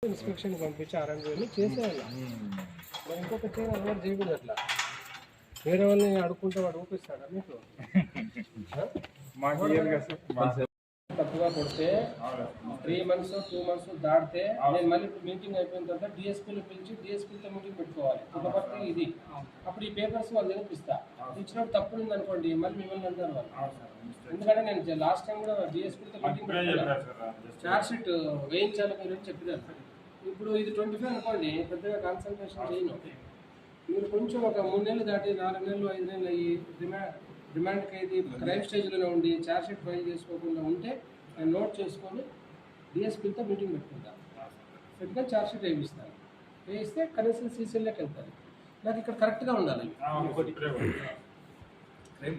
Inspection పంపించి ఆరంభం చేసేయాలి. మరి ఇంకొక చైన్ అలవాటు చేయకూడదు. అట్లా వేరే వాళ్ళని అడుక్కుంటే వాడు ఊపిస్తాడా మీకు? తప్పుగా కొడితే 3 months 2 months దాటితే నేను మళ్ళీ ఇప్పుడు మీటింగ్ అయిపోయిన తర్వాత డిఎస్పీలో పిలిచి డిఎస్పీతో మీటింగ్ పెట్టుకోవాలి. కాబట్టి ఇది అప్పుడు ఈ పేపర్స్ వాళ్ళు చూపిస్తా. ఇచ్చినప్పుడు తప్పు ఉంది అనుకోండి, మళ్ళీ మిమ్మల్ని అంటారు వాళ్ళు. ఎందుకంటే నేను లాస్ట్ టైం కూడా డిఎస్పీతో మీటింగ్ పెట్టుకున్నాను. చార్జ్ షీట్ వేయించాలి మీరు అని చెప్పినారు. ఇప్పుడు ఇది 25 అనుకోండి, పెద్దగా కాన్సన్ట్రేషన్ చేయను. మీరు కొంచెం ఒక 3 నెలలు దాటి 4 నెలలు 5 నెలలు అయ్యి రిమాండ్కి అయితే క్రైమ్ స్టేజ్లోనే ఉండి చార్జ్ షీట్ ఫైల్ చేసుకోకుండా ఉంటే నేను నోట్ చేసుకొని డిఎస్పీతో మీటింగ్ పెట్టుకుంటాను. పెట్టుకొని చార్జ్ షీట్ వేయిస్తాను. వేయిస్తే కనీసం సీసీఎల్లోకి వెళ్తాను. నాకు ఇక్కడ కరెక్ట్గా ఉండాలి. నేను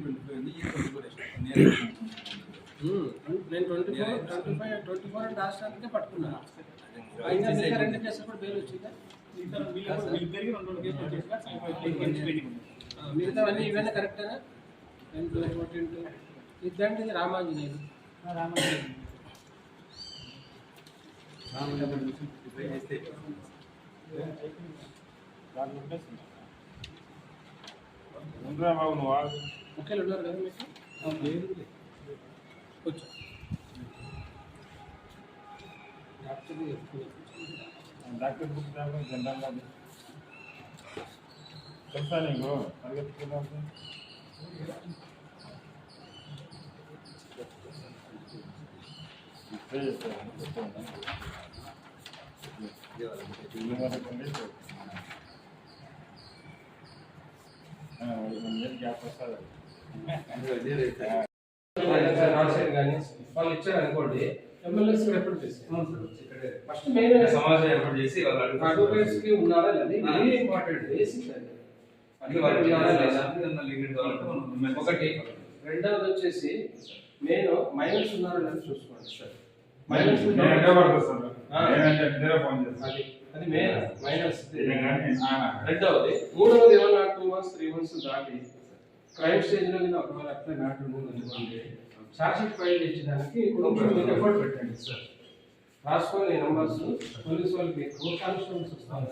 24 అంటే రాష్ట్రానికే పట్టుకున్నాను. అయినా ఇంకా 2 కేసులు కూడా బెయిల్ వచ్చిందా? మిగతా అన్నీ ఇవన్నీ కరెక్టేనా? 10 to 14 to ఇదంటే రామాంజనేయులు ఒకేళ్ళు ఉన్నారు కదా మీకు? కూర్చో. డాక్టర్ బుక్ జనరల్ తెలుసా నీకు? వాళ్ళు ఇచ్చారు అనుకోండి, ఎమ్మెల్యేస్ రిపోర్ట్ చేస్తారు. ఫస్ట్ మెయిన్ సమాజం ఏర్పాటు చేసి అడ్వకేట్స్ కి ఉన్నారా లేదా, వెరీ ఇంపార్టెంట్ బేసిక్ అది. ఒకటి. రెండవది వచ్చేసి మెయిన్ మైనర్స్ ఉన్నారా లేదా చూసుకోండి సార్. మైనర్స్ అది మెయిన్ మైనర్స్. రెండవది. మూడవది ఏమన్నా 2 months 3 months దాటి క్రైమ్ స్టేజ్ లో ఒకవేళ అట్లా మ్యాటర్ అనుకోండి, చార్జ్ షీట్ ఫైల్ ఇచ్చడానికి కొంచెం ఎఫర్ట్ పెట్టండి సార్. రాసుకొని నంబర్స్ పోలీసు వాళ్ళకి కోర్ట్ కానిస్టేబుల్స్ వస్తాను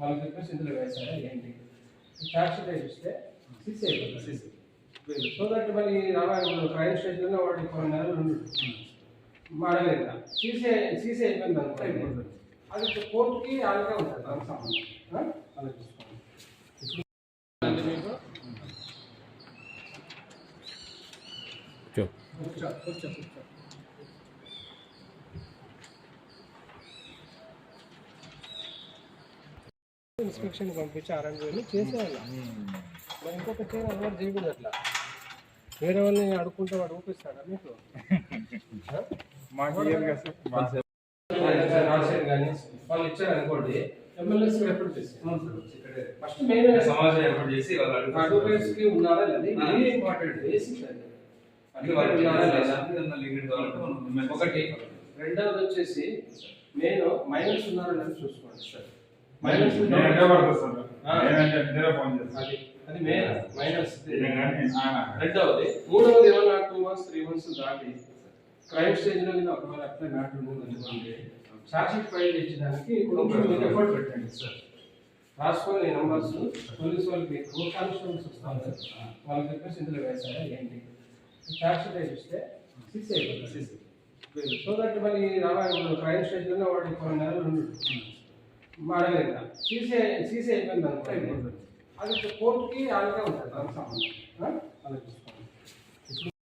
వాళ్ళకి చెప్పేసి ఇందులో వేసారా ఏంటి చార్జ్ షీట్ ఇస్తే సీసీ అయిపోతుంది. సో దట్ మళ్ళీ రావాలి క్రైమ్ స్టేజ్లోనే వాడికి కొన్ని నెలలు అడగలేదు. సీసీ అయిపోయింది అనుకో, అయిపోతుంది. అది కోర్టుకి అలాగే ఉంటుంది. దానికి సంబంధం అలా చూసుకోండి. మీకు కూర్చో. ఇన్స్పెక్షన్ పంపించి ఆరంభం చేసేయాలి. మరి ఇంకొక చైన్ అలవాటు చేయకూడదు. అట్లా వేరే వాళ్ళని అడుక్కుంటే వాడు ఊపిస్తాడా మీకు? వాళ్ళు ఇచ్చారు అనుకోండి, ఎమ్మెల్యేస్ రిపోర్ట్ చేస్తారు. ఫస్ట్ మెయిన్ సమాజం ఏర్పాటు చేసి అడ్వకేట్స్ కి ఉన్నారా లేదా, వెరీ ఇంపార్టెంట్ బేసిక్ అది. ఒకటి. రెండవది వచ్చేసి మెయిన్ మైనర్స్ ఉన్నారా లేదా చూసుకోండి సార్. మైనర్స్ అది మెయిన్ మైనర్స్. రెండవది. మూడవది ఏమన్నా 2 months 3 months దాటి క్రైమ్ స్టేజ్ లో ఒకవేళ అట్లా మ్యాటర్ అనుకోండి, చార్జ్ షీట్ ఫైల్ ఇచ్చడానికి కొంచెం ఎఫర్ట్ పెట్టండి సార్. రాసుకొని నంబర్స్ పోలీసు వాళ్ళకి కోర్ట్ కానిస్టేబుల్స్ వస్తాను వాళ్ళకి చెప్పేసి ఇందులో వేసారా ఏంటి చార్జ్ షీట్ ఇస్తే సీసీ అయిపోతుంది. సో దట్ మళ్ళీ రావాలి క్రైమ్ స్టేజ్లోనే వాడికి కొన్ని నెలలు అడగలేదు. సీసీ అయిపోయింది అనుకో, అయిపోతుంది. అది కోర్టుకి అలాగే ఉంటుంది. దానికి సంబంధం అలా చూసుకోండి.